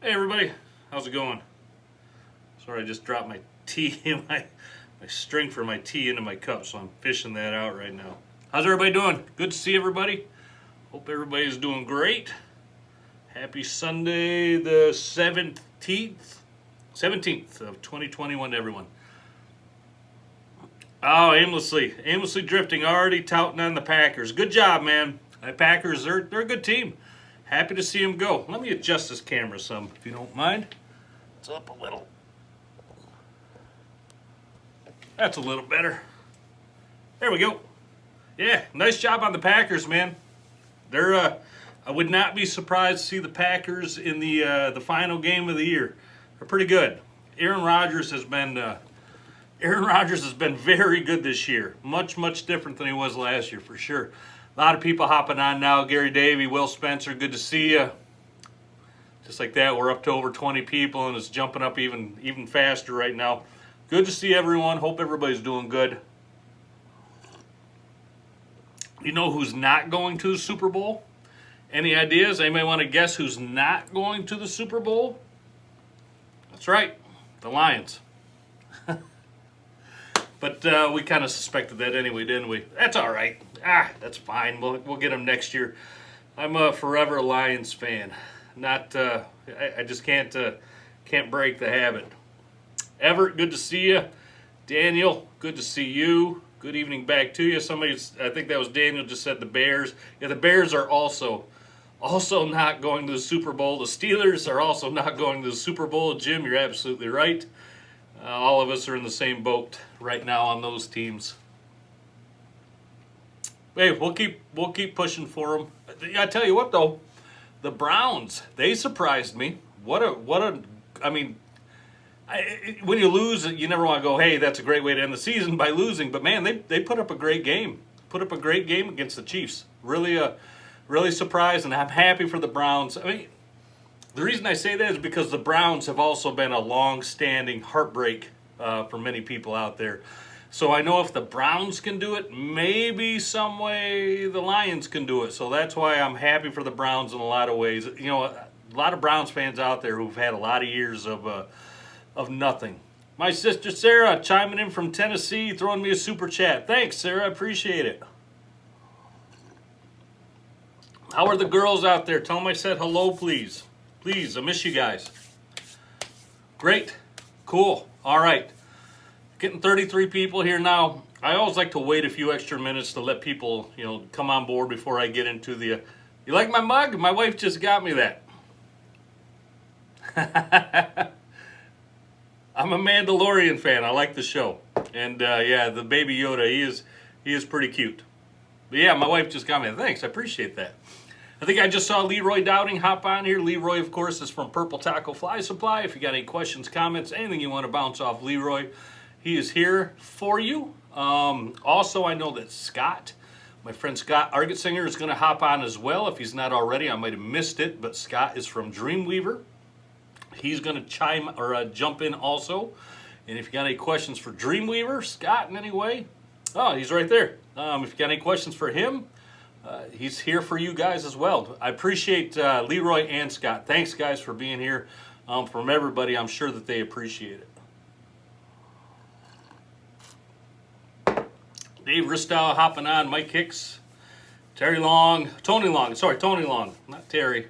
Hey everybody, how's it going? Sorry, I just dropped my tea in my string for my tea into my cup, so I'm fishing that out right now. How's everybody doing? Good to see everybody. Hope everybody's doing great. Happy Sunday the 17th of 2021 to everyone. Oh, aimlessly drifting, already touting on the Packers. Good job, man. The Packers, they're a good team. Happy to see them go. Let me adjust this camera some, if you don't mind. It's up a little. That's a little better. There we go. Yeah, nice job on the Packers, man. They're I would not be surprised to see the Packers in the final game of the year. They're pretty good. Aaron Rodgers has been very good this year. Much different than he was last year, for sure. A lot of people hopping on now. Gary Davey, Will Spencer, good to see you. Just like that, we're up to over 20 people, and it's jumping up even faster right now. Good to see everyone. Hope everybody's doing good. You know who's not going to the Super Bowl? Any ideas? Anybody want to guess who's not going to the Super Bowl? That's right, the Lions. But we kind of suspected that anyway, didn't we? That's all right. That's fine. We'll get them next year. I'm a forever Lions fan. Not I just can't break the habit. Everett, good to see you. Daniel, good to see you. Good evening back to you. I think that was Daniel, just said the Bears. Yeah, the Bears are also not going to the Super Bowl. The Steelers are also not going to the Super Bowl. Jim, you're absolutely right. All of us are in the same boat right now on those teams. Hey, we'll keep pushing for them. I tell you what though, the Browns, they surprised me. When you lose, you never want to go, hey, that's a great way to end the season by losing. But man, they put up a great game. Put up a great game against the Chiefs. Really surprised, and I'm happy for the Browns. I mean, the reason I say that is because the Browns have also been a long-standing heartbreak for many people out there. So I know if the Browns can do it, maybe some way the Lions can do it. So that's why I'm happy for the Browns in a lot of ways. You know, a lot of Browns fans out there who've had a lot of years of nothing. My sister Sarah chiming in from Tennessee, throwing me a super chat. Thanks, Sarah. I appreciate it. How are the girls out there? Tell them I said hello, please. Please, I miss you guys. Great. Cool. All right. Getting 33 people here now. I always like to wait a few extra minutes to let people, come on board before I get into the... You like my mug? My wife just got me that. I'm a Mandalorian fan. I like the show. And, the baby Yoda, he is pretty cute. But, yeah, my wife just got me that. Thanks. I appreciate that. I think I just saw Leroy Dowding hop on here. Leroy, of course, is from Purple Taco Fly Supply. If you got any questions, comments, anything you want to bounce off Leroy, he is here for you. Also, I know that Scott, my friend Scott Argetsinger, is going to hop on as well. If he's not already, I might have missed it, but Scott is from Dreamweaver. He's going to jump in also. And if you got any questions for Dreamweaver, Scott, in any way, he's right there. If you got any questions for him, he's here for you guys as well. I appreciate Leroy and Scott. Thanks, guys, for being here. From everybody, I'm sure that they appreciate it. Dave Ristow hopping on. Mike Hicks. Tony Long, not Terry. I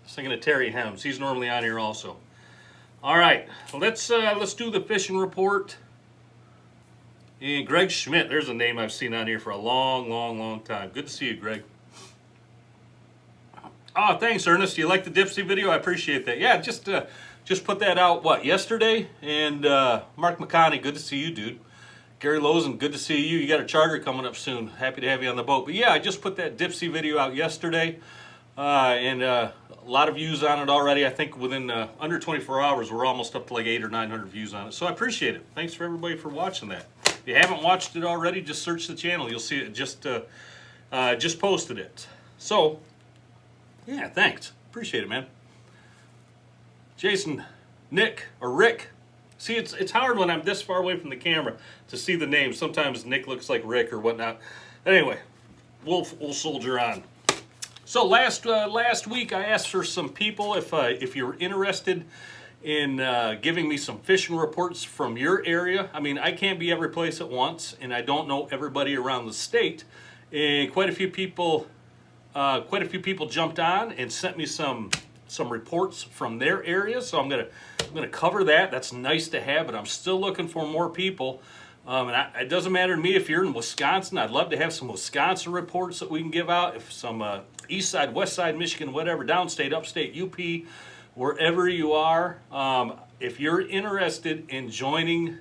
was thinking of Terry Hems. He's normally on here also. All right, let's do the fishing report. And Greg Schmidt, there's a name I've seen on here for a long time. Good to see you, Greg. Oh, thanks, Ernest. You like the Dipsy video? I appreciate that. Yeah, just put that out, yesterday? And Mark McConney, good to see you, dude. Gary Lozen, good to see you. You got a charter coming up soon. Happy to have you on the boat. But yeah, I just put that Dipsy video out yesterday. And a lot of views on it already. I think within under 24 hours, we're almost up to like 800 or 900 views on it. So I appreciate it. Thanks for everybody for watching that. If you haven't watched it already, just search the channel. You'll see it. Just posted it. So, yeah, thanks. Appreciate it, man. Jason, Nick, or Rick. See, it's hard when I'm this far away from the camera to see the names. Sometimes Nick looks like Rick or whatnot. Anyway, we'll soldier on. So last week I asked for some people if you're interested in giving me some fishing reports from your area. I mean, I can't be every place at once, and I don't know everybody around the state. And quite a few people jumped on and sent me some reports from their area. So I'm gonna cover that. That's nice to have, but I'm still looking for more people. It doesn't matter to me if you're in Wisconsin. I'd love to have some Wisconsin reports that we can give out. If some east side, west side, Michigan, whatever, downstate, upstate, UP, wherever you are. If you're interested in joining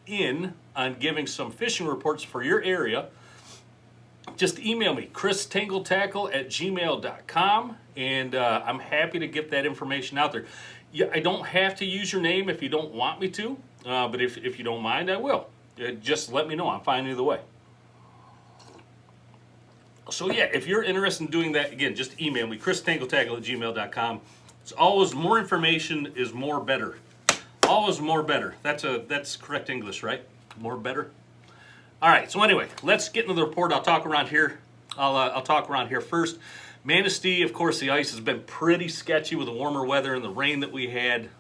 in on giving some fishing reports for your area, just email me, christangledtackle@gmail.com, and I'm happy to get that information out there. Yeah, I don't have to use your name if you don't want me to, but if you don't mind, I will. Just let me know. I'm fine either way. So yeah, if you're interested in doing that, again, just email me, christangledtackle@gmail.com. It's always more information is more better. Always more better. That's correct English, right? More better. All right. So anyway, let's get into the report. I'll talk around here. I'll talk around here first. Manistee, of course, the ice has been pretty sketchy with the warmer weather and the rain that we had.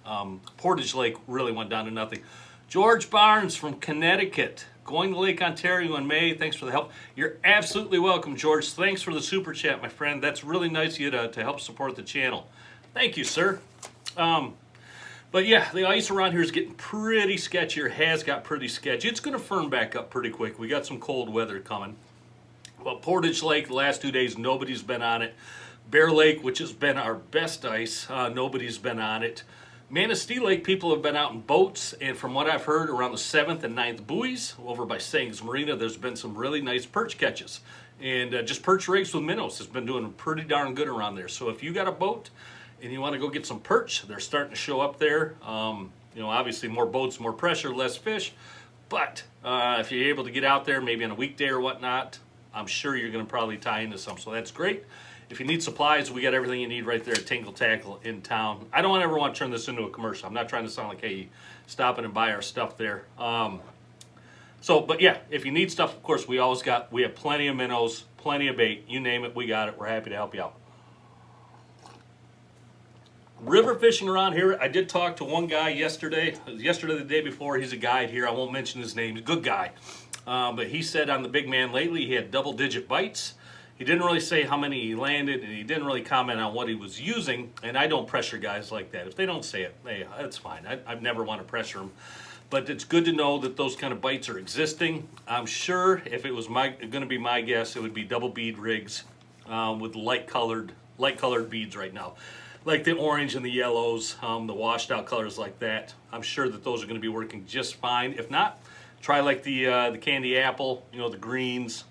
Portage Lake really went down to nothing. George Barnes from Connecticut, going to Lake Ontario in May. Thanks for the help. You're absolutely welcome, George. Thanks for the super chat, my friend. That's really nice of you to help support the channel. Thank you, sir. But yeah, the ice around here is getting pretty sketchy, or has got pretty sketchy. It's going to firm back up pretty quick. We got some cold weather coming. Well, Portage Lake, the last 2 days, nobody's been on it. Bear Lake, which has been our best ice, nobody's been on it. Manistee Lake, people have been out in boats, and from what I've heard, around the 7th and 9th buoys over by Sangs Marina, there's been some really nice perch catches. And just perch rigs with minnows has been doing pretty darn good around there. So if you got a boat and you want to go get some perch, they're starting to show up there. Obviously more boats, more pressure, less fish. But if you're able to get out there, maybe on a weekday or whatnot, I'm sure you're going to probably tie into some. So that's great. If you need supplies, we got everything you need right there at Tangle Tackle in town. I don't ever want to turn this into a commercial. I'm not trying to sound like, hey, stop in and buy our stuff there. But yeah, if you need stuff, of course, we have plenty of minnows, plenty of bait. You name it, we got it. We're happy to help you out. River fishing around here, I did talk to one guy yesterday. The day before. He's a guide here. I won't mention his name. He's a good guy. But he said on the Big Man lately he had double-digit bites. He didn't really say how many he landed, and he didn't really comment on what he was using, and I don't pressure guys like that. If they don't say it, hey, that's fine. I never want to pressure them. But it's good to know that those kind of bites are existing. I'm sure if it was going to be my guess, it would be double bead rigs with light-colored beads right now. Like the orange and the yellows, the washed-out colors like that. I'm sure that those are going to be working just fine. If not, try like the candy apple, the greens,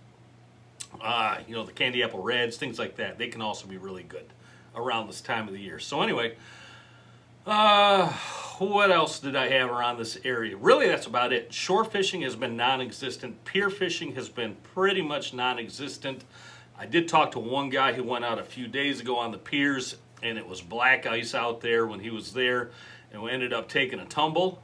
the candy apple reds, things like that. They can also be really good around this time of the year. So anyway, what else did I have around this area? Really, that's about it. Shore fishing has been non-existent. Pier fishing has been pretty much non-existent. I did talk to one guy who went out a few days ago on the piers, and it was black ice out there when he was there, and we ended up taking a tumble.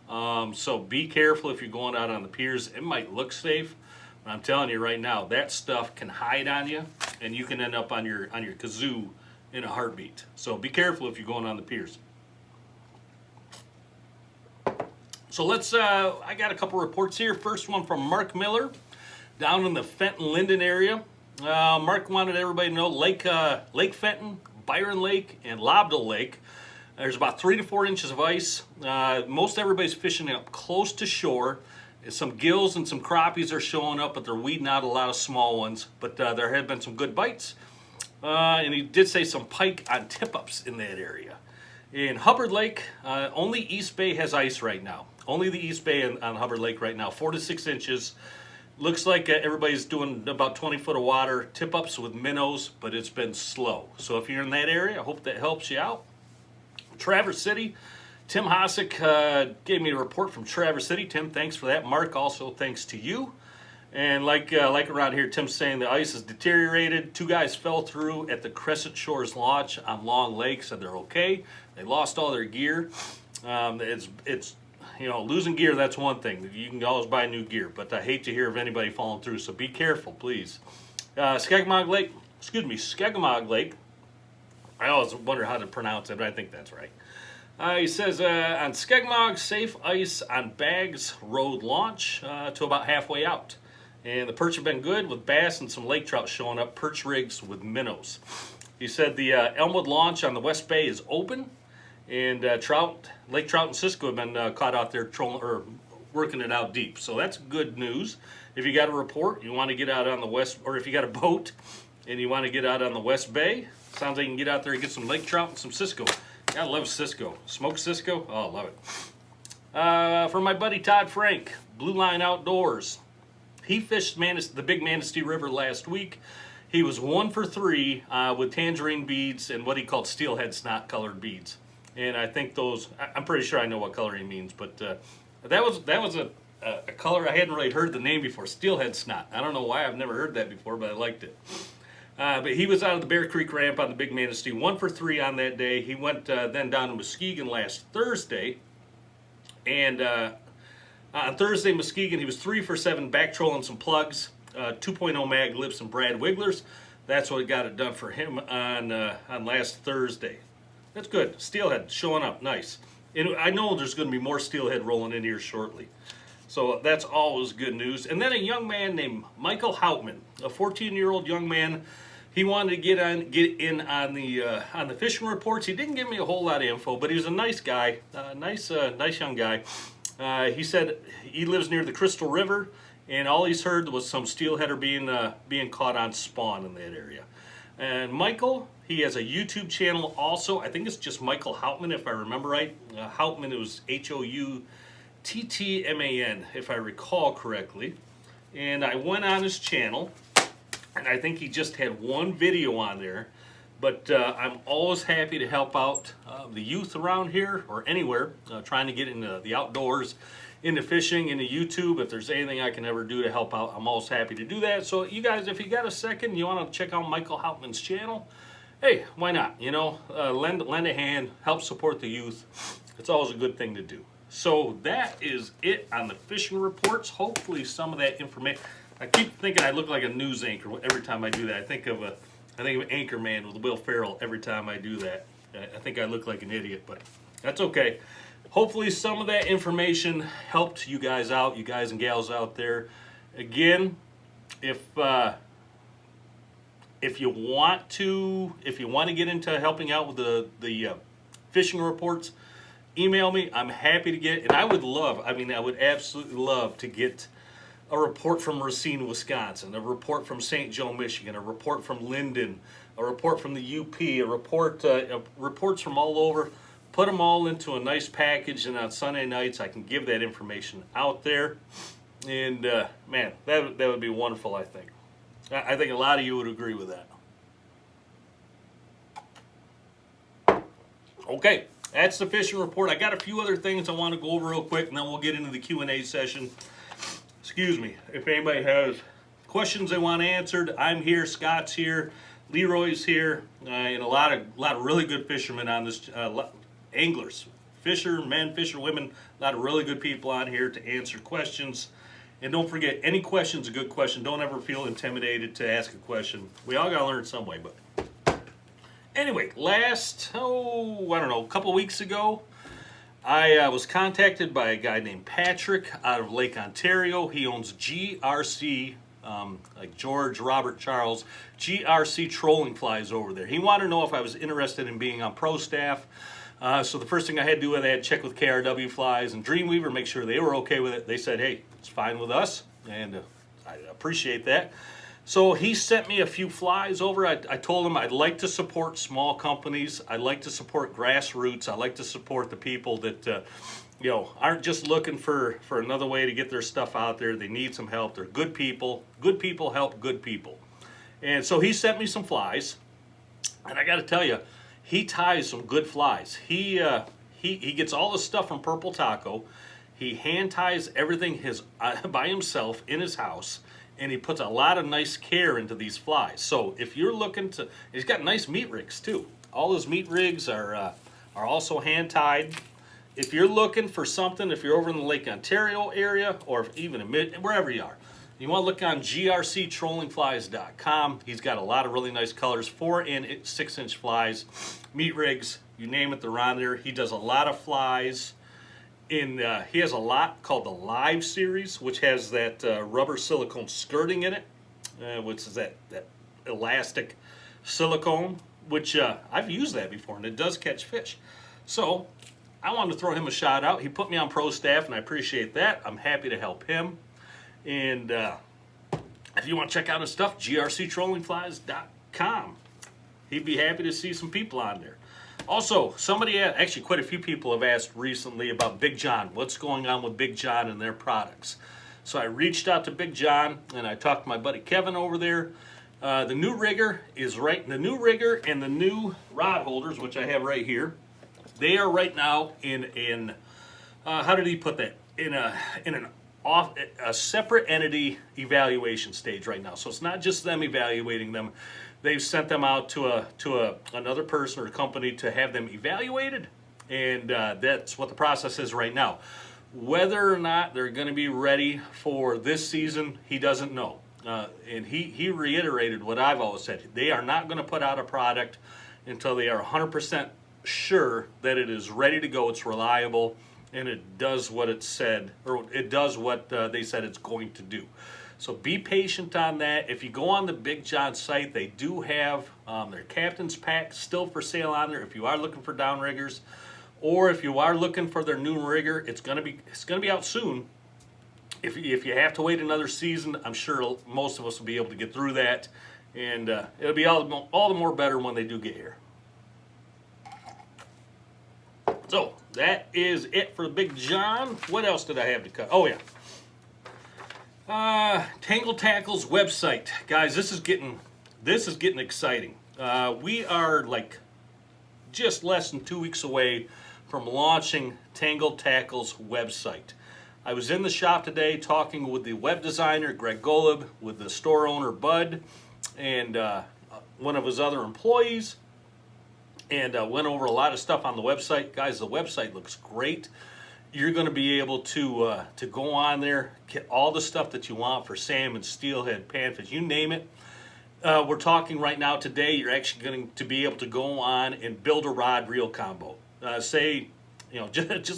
So be careful if you're going out on the piers. It might look safe, but I'm telling you right now, that stuff can hide on you, and you can end up on your kazoo in a heartbeat. So be careful if you're going on the piers. So I got a couple reports here. First one from Mark Miller down in the Fenton-Linden area. Mark wanted everybody to know Lake Fenton, Byron Lake, and Lobdell Lake. There's about 3 to 4 inches of ice. Most everybody's fishing up close to shore. Some gills and some crappies are showing up, but they're weeding out a lot of small ones. But there have been some good bites. And he did say some pike on tip-ups in that area. In Hubbard Lake, only East Bay has ice right now. Only the East Bay on Hubbard Lake right now, 4 to 6 inches. Looks like everybody's doing about 20 foot of water, tip-ups with minnows, but it's been slow. So if you're in that area, I hope that helps you out. Traverse City, Tim Hosick gave me a report from Traverse City. Tim, thanks for that. Mark, also thanks to you. And like around here, Tim's saying the ice is deteriorated. 2 guys fell through at the Crescent Shores Launch on Long Lake, said they're okay. They lost all their gear. Losing gear, that's one thing. You can always buy new gear, but I hate to hear of anybody falling through, so be careful, please. Skegmog Lake, I always wonder how to pronounce it, but I think that's right. He says, on Skegmog, safe ice on Bags Road launch to about halfway out. And the perch have been good with bass and some lake trout showing up, perch rigs with minnows. He said the Elmwood launch on the West Bay is open, and lake trout and Cisco have been caught out there trolling, or working it out deep. So that's good news. If you got a report, you want to get out on the West, or if you got a boat and you want to get out on the West Bay, sounds like you can get out there and get some lake trout and some Cisco. I love Cisco. Smoked Cisco? Oh, I love it. For my buddy Todd Frank, Blue Line Outdoors. He fished the Big Manistee River last week. He was 1 for 3 with tangerine beads and what he called steelhead snot colored beads. And I think those, I'm pretty sure I know what color he means, but that was a color I hadn't really heard the name before, steelhead snot. I don't know why, I've never heard that before, but I liked it. But he was out of the Bear Creek ramp on the Big Manistee, 1 for 3 on that day. He went then down to Muskegon last Thursday, and on Thursday, Muskegon, he was 3 for 7 back trolling some plugs, 2.0 mag lips and Brad Wigglers. That's what got it done for him on last Thursday. That's good. Steelhead showing up, nice. And I know there's going to be more steelhead rolling in here shortly. So that's always good news. And then a young man named Michael Houtman, a 14-year-old young man. He wanted to get in on the fishing reports. He didn't give me a whole lot of info, but he was a nice guy, nice young guy. He said he lives near the Crystal River, and all he's heard was some steelhead are being caught on spawn in that area. And Michael, he has a YouTube channel also. I think it's just Michael Houtman, if I remember right. Houtman, it was Houttman, if I recall correctly. And I went on his channel, and I think he just had one video on there. But I'm always happy to help out the youth around here or anywhere trying to get into the outdoors, into fishing, into YouTube. If there's anything I can ever do to help out, I'm always happy to do that. So you guys, if you got a second, you want to check out Michael Houtman's channel, hey, why not? You know, lend a hand, help support the youth. It's always a good thing to do. So that is it on the fishing reports. Hopefully some of that information. I keep thinking I look like a news anchor every time I do that. I think of Anchorman with Will Ferrell every time I do that. I think I look like an idiot, but that's okay. Hopefully some of that information helped you guys out, you guys and gals out there. Again, if you want to get into helping out with the fishing reports, email me. I'm happy to get, and I would absolutely love to get a report from Racine, Wisconsin, a report from St. Joe, Michigan, a report from Linden, a report from the UP, reports from all over. Put them all into a nice package, and on Sunday nights I can give that information out there. And man, that would be wonderful, I think. I think a lot of you would agree with that. Okay, that's the fishing report. I got a few other things I want to go over real quick, and then we'll get into the Q&A session. Excuse me. If anybody has questions they want answered, I'm here. Scott's here. Leroy's here, and a lot of really good fishermen on this. Anglers, fishermen, fisherwomen, a lot of really good people on here to answer questions. And don't forget, any question's a good question. Don't ever feel intimidated to ask a question. We all got to learn some way. But anyway, a couple weeks ago, I was contacted by a guy named Patrick out of Lake Ontario. He owns GRC, like George Robert Charles, GRC trolling flies over there. He wanted to know if I was interested in being on pro staff. So the first thing I had to do was I had to check with KRW Flies and Dreamweaver, make sure they were okay with it. They said, hey, it's fine with us, and I appreciate that. So he sent me a few flies over. I told him I'd like to support small companies. I'd like to support grassroots. I'd like to support the people that aren't just looking for another way to get their stuff out there. They need some help. They're good people. Good people help good people. And so he sent me some flies, and I got to tell you, he ties some good flies. He gets all the stuff from Purple Taco. He hand ties everything by himself in his house, and he puts a lot of nice care into these flies. So if you're looking to, he's got nice meat rigs too. All his meat rigs are also hand tied. If you're looking for something, if you're over in the Lake Ontario area, or even wherever you are, You want to look on grctrollingflies.com. He's got a lot of really nice colors, 4 and 6-inch flies, meat rigs, you name it, they're on there. He does a lot of flies. He has a lot called the Live series, which has that rubber silicone skirting in it, which is that elastic silicone, which I've used that before, and it does catch fish. So I wanted to throw him a shout out. He put me on pro staff, and I appreciate that. I'm happy to help him. And if you want to check out his stuff, grctrollingflies.com. He'd be happy to see some people on there. Also, actually quite a few people have asked recently about Big John. What's going on with Big John and their products? So I reached out to Big John, and I talked to my buddy Kevin over there. The new rigger the new rigger and the new rod holders, which I have right here. They are right now in how did he put that? In a separate entity evaluation stage right now. So it's not just them evaluating them. They've sent them out to another person or a company to have them evaluated, and that's what the process is right now. Whether or not they're going to be ready for this season, he doesn't know. And he reiterated what I've always said. They are not going to put out a product until they are 100% sure that it is ready to go, it's reliable, and it does what it said, or it does what they said it's going to do. So be patient on that. If you go on the Big John site, they do have their captain's pack still for sale on there. If you are looking for downriggers, or if you are looking for their new rigger, it's gonna be out soon. If you have to wait another season, I'm sure most of us will be able to get through that, and it'll be all the more better when they do get here. So that is it for Big John. What else did I have to cut? Oh yeah. Tangled Tackle's website, guys. This is getting exciting. We are like just less than 2 weeks away from launching Tangled Tackle's website. I was in the shop today talking with the web designer Greg Golub, with the store owner Bud, and one of his other employees, and went over a lot of stuff on the website. Guys, the website looks great. You're going to be able to go on there, get all the stuff that you want for salmon, steelhead, panfish, you name it. We're talking right now today, you're actually going to be able to go on and build a rod reel combo. Just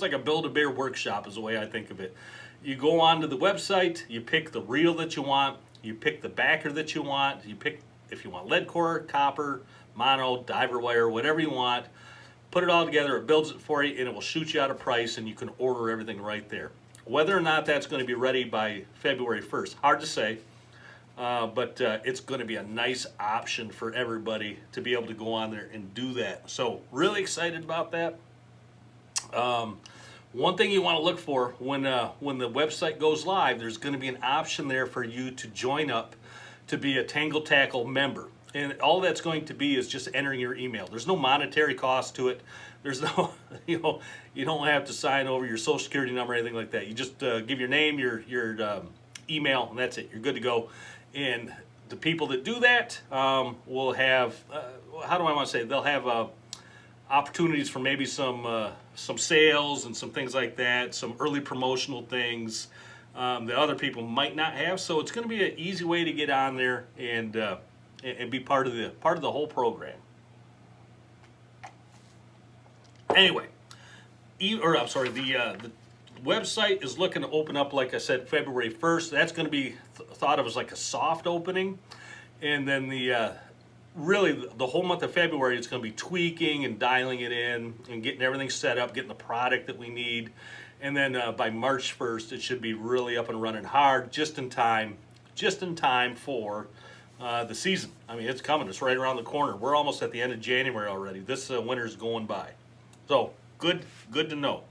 like a Build-A-Bear workshop is the way I think of it. You go onto the website, you pick the reel that you want, you pick the backer that you want, you pick if you want lead core, copper, mono, diver wire, whatever you want. Put it all together, it builds it for you, and it will shoot you out a price, and you can order everything right there. Whether or not that's going to be ready by February 1st, hard to say, but it's going to be a nice option for everybody to be able to go on there and do that. So really excited about that. One thing you want to look for when the website goes live, there's going to be an option there for you to join up to be a Tangled Tackle member. And all that's going to be is just entering your email. There's no monetary cost to it. There's no, you don't have to sign over your social security number or anything like that. You just give your name, your email, and that's it. You're good to go. And the people that do that will have, how do I want to say it? They'll have opportunities for maybe some sales and some things like that, some early promotional things that other people might not have. So it's going to be an easy way to get on there and be part of the whole program. Anyway, the website is looking to open up, like I said, February 1st. That's going to be thought of as like a soft opening, and then the whole month of February it's going to be tweaking and dialing it in and getting everything set up, getting the product that we need, and then by March 1st it should be really up and running hard, just in time for the season. I mean, it's coming. It's right around the corner. We're almost at the end of January already. This winter's going by. So, good to know.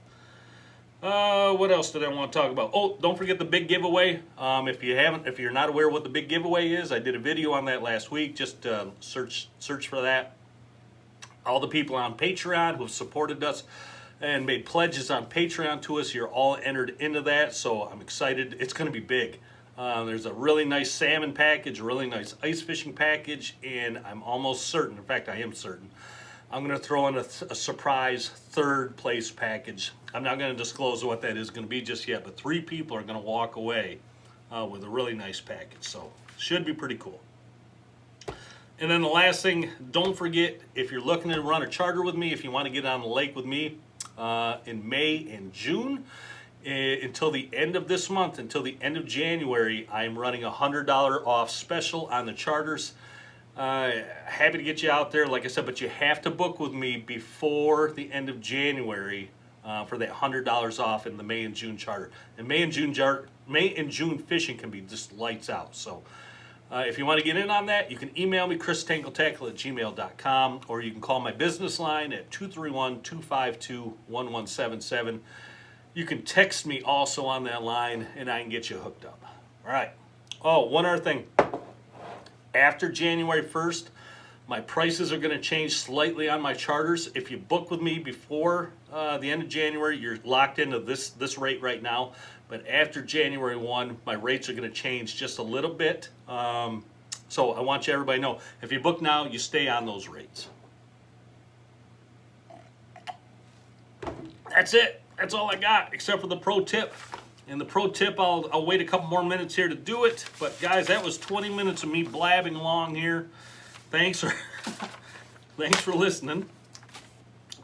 What else did I want to talk about? Oh, don't forget the big giveaway. If you're not aware what the big giveaway is, I did a video on that last week. Just search for that. All the people on Patreon who have supported us and made pledges on Patreon to us, you're all entered into that. So I'm excited. It's going to be big. There's a really nice salmon package, a really nice ice fishing package, and I'm almost certain, in fact I am certain, I'm going to throw in a surprise third place package. I'm not going to disclose what that is going to be just yet, but 3 people are going to walk away with a really nice package. So should be pretty cool. And then the last thing, don't forget, if you're looking to run a charter with me, if you want to get on the lake with me in May and June, until the end of this month, until the end of January, I'm running a $100 off special on the charters. Happy to get you out there, like I said, but you have to book with me before the end of January for that $100 off in the May and June charter. And May and June fishing can be just lights out. So if you want to get in on that, you can email me, christangletactical@gmail.com, or you can call my business line at 231-252-1177. You can text me also on that line, and I can get you hooked up. All right. Oh, one other thing. After January 1st, my prices are going to change slightly on my charters. If you book with me before the end of January, you're locked into this rate right now. But after January 1, my rates are going to change just a little bit. So I want everybody to know, if you book now, you stay on those rates. That's it. That's all I got, except for the pro tip. And the pro tip, I'll wait a couple more minutes here to do it. But guys, that was 20 minutes of me blabbing along here. Thanks for listening.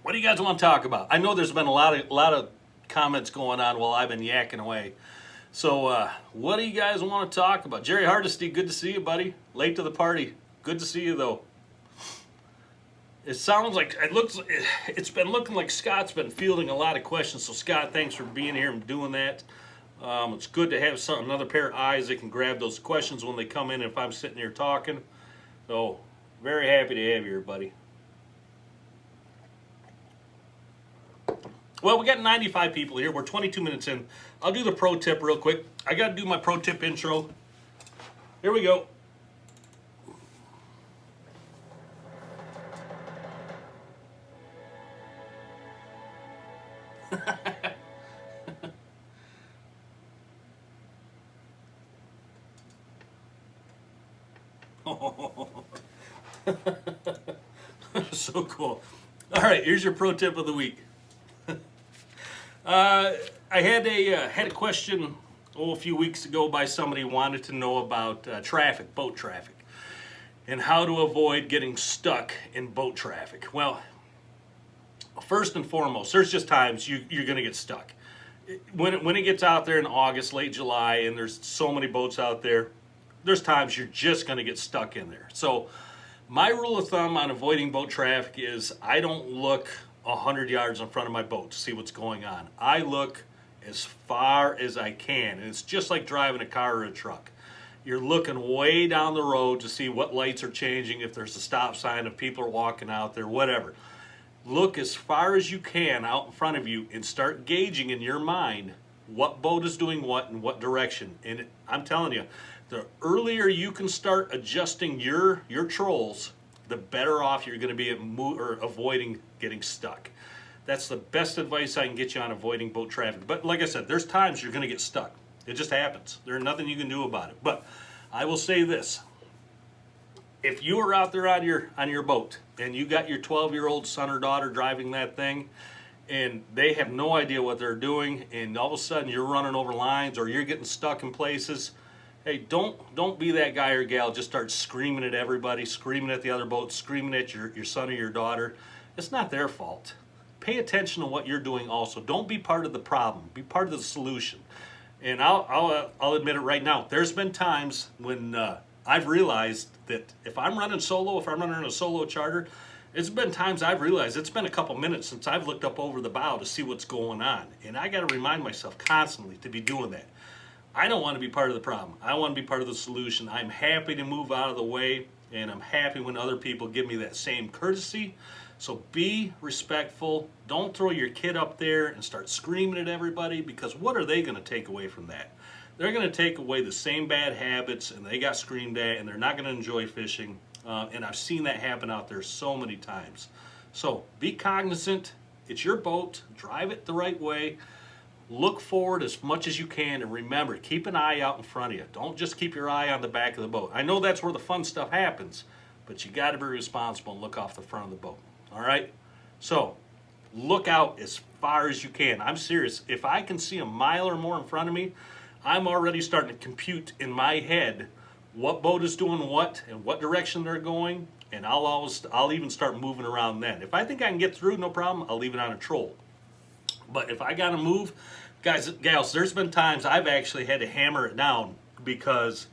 What do you guys want to talk about? I know there's been a lot of comments going on while I've been yakking away. So what do you guys want to talk about? Jerry Hardesty, good to see you, buddy. Late to the party. Good to see you, though. It sounds like it's been looking like Scott's been fielding a lot of questions. So Scott, thanks for being here and doing that. It's good to have another pair of eyes that can grab those questions when they come in if I'm sitting here talking. So very happy to have you here, buddy. Well, we got 95 people here. We're 22 minutes in. I'll do the pro tip real quick. I got to do my pro tip intro. Here we go. So cool. All right, here's your pro tip of the week. I had a question a few weeks ago by somebody who wanted to know about boat traffic, and how to avoid getting stuck in boat traffic. Well, first and foremost, there's just times you're going to get stuck. When it gets out there in August, late July, and there's so many boats out there, there's times you're just going to get stuck in there. So my rule of thumb on avoiding boat traffic is I don't look 100 yards in front of my boat to see what's going on. I look as far as I can, and it's just like driving a car or a truck. You're looking way down the road to see what lights are changing, if there's a stop sign, if people are walking out there, whatever. Look as far as you can out in front of you and start gauging in your mind what boat is doing what in what direction. And I'm telling you, the earlier you can start adjusting your trolls, the better off you're going to be at avoiding getting stuck. That's the best advice I can get you on avoiding boat traffic. But like I said, there's times you're going to get stuck. It just happens. There's nothing you can do about it. But I will say this. If you are out there on your boat and you got your 12-year-old son or daughter driving that thing, and they have no idea what they're doing, and all of a sudden you're running over lines or you're getting stuck in places, hey, don't be that guy or gal. Just start screaming at everybody, screaming at the other boat, screaming at your son or your daughter. It's not their fault. Pay attention to what you're doing also. Don't be part of the problem. Be part of the solution. And I'll admit it right now. There's been times when I've realized that if I'm running a solo charter, it's been times I've realized it's been a couple minutes since I've looked up over the bow to see what's going on. And I got to remind myself constantly to be doing that. I don't want to be part of the problem. I want to be part of the solution. I'm happy to move out of the way, and I'm happy when other people give me that same courtesy. So be respectful. Don't throw your kid up there and start screaming at everybody, because what are they going to take away from that? They're going to take away the same bad habits, and they got screamed at, and they're not going to enjoy fishing. And I've seen that happen out there so many times. So be cognizant. It's your boat. Drive it the right way. Look forward as much as you can, and remember, keep an eye out in front of you. Don't just keep your eye on the back of the boat. I know that's where the fun stuff happens, but you got to be responsible and look off the front of the boat. All right? So look out as far as you can. I'm serious. If I can see a mile or more in front of me, I'm already starting to compute in my head what boat is doing what and what direction they're going, and I'll even start moving around then. If I think I can get through, no problem, I'll leave it on a troll. But if I gotta move, guys, gals, there's been times I've actually had to hammer it down because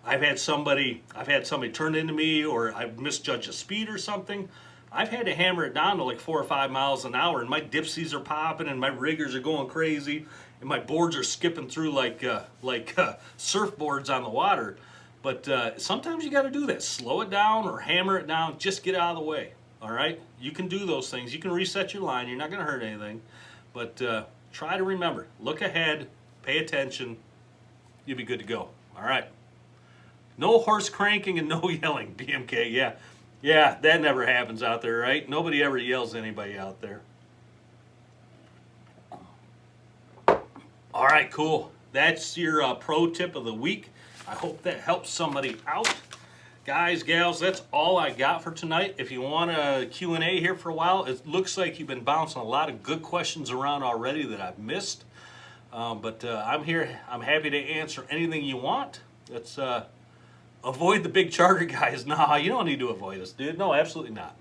I've had somebody turn into me, or I've misjudged a speed or something. I've had to hammer it down to like 4 or 5 miles an hour, and my dipsies are popping, and my riggers are going crazy, and my boards are skipping through like surfboards on the water. But sometimes you got to do that. Slow it down or hammer it down. Just get out of the way. All right? You can do those things. You can reset your line. You're not going to hurt anything. But try to remember. Look ahead. Pay attention. You'll be good to go. All right? No horse cranking and no yelling, BMK. Yeah. Yeah, that never happens out there, right? Nobody ever yells at anybody out there. All right, cool. That's your pro tip of the week. I hope that helps somebody out. Guys, gals, that's all I got for tonight. If you want a Q&A here for a while, it looks like you've been bouncing a lot of good questions around already that I've missed. But I'm here. I'm happy to answer anything you want. Let's avoid the big charter guys. Nah, you don't need to avoid us, dude. No, absolutely not.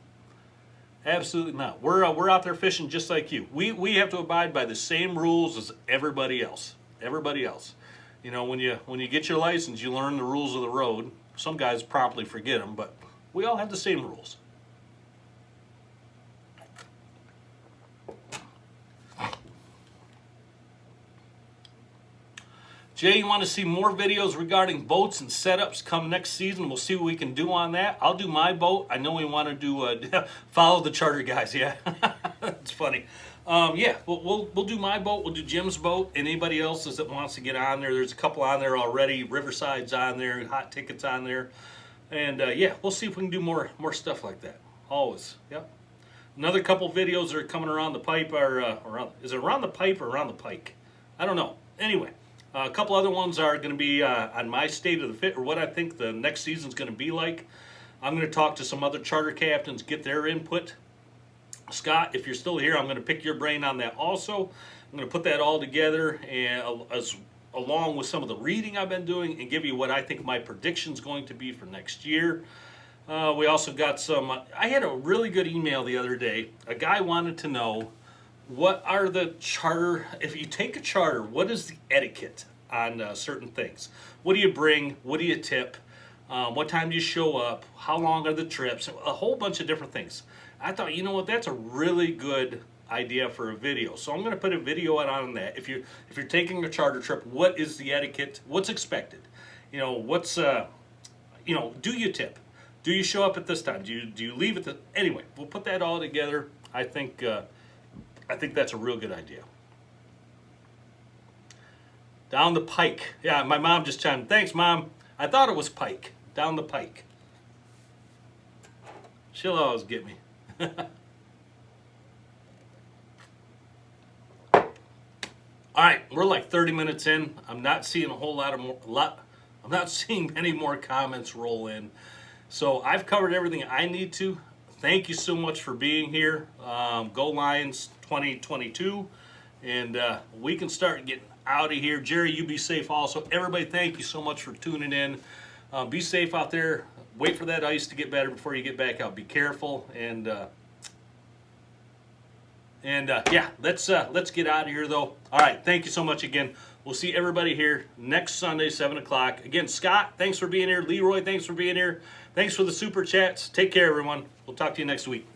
Absolutely not. We're out there fishing just like you. We have to abide by the same rules as everybody else. Everybody else. You know, when you get your license, you learn the rules of the road. Some guys promptly forget them, but we all have the same rules. Jay, you want to see more videos regarding boats and setups come next season? We'll see what we can do on that. I'll do my boat. I know we want to do follow the charter guys. Yeah, it's funny. Yeah, we'll do my boat. We'll do Jim's boat. And anybody else that wants to get on there, there's a couple on there already. Riverside's on there. Hot Ticket's on there. And yeah, we'll see if we can do more stuff like that. Always. Yep. Another couple videos that are coming around the pipe are is it around the pipe or around the pike? I don't know. Anyway. A couple other ones are going to be on my state of the fit, or what I think the next season's going to be like. I'm going to talk to some other charter captains, get their input. Scott, if you're still here, I'm going to pick your brain on that also. I'm going to put that all together and along with some of the reading I've been doing, and give you what I think my prediction's going to be for next year. We also got some. I had a really good email the other day. A guy wanted to know, what are the charter, if you take a charter, what is the etiquette on certain things? What do you bring? What do you tip? What time do you show up? How long are the trips? A whole bunch of different things. I thought, you know what, that's a really good idea for a video. So I'm going to put a video out on that. If you're taking a charter trip, what is the etiquette? What's expected? You know, what's you know, do you tip? Do you show up at this time? Do you leave at the anyway? We'll put that all together. I think that's a real good idea. Down the pike. Yeah, my mom just chimed. Thanks, Mom. I thought it was pike. Down the pike. She'll always get me. All right, we're like 30 minutes in. I'm not seeing a whole lot. I'm not seeing many more comments roll in. So I've covered everything I need to. Thank you so much for being here. Go Lions 2022. And we can start getting out of here. Jerry, you be safe also. Everybody, thank you so much for tuning in. Be safe out there. Wait for that ice to get better before you get back out. Be careful. And yeah, let's get out of here, though. All right, thank you so much again. We'll see everybody here next Sunday, 7 o'clock. Again, Scott, thanks for being here. Leroy, thanks for being here. Thanks for the super chats. Take care, everyone. We'll talk to you next week.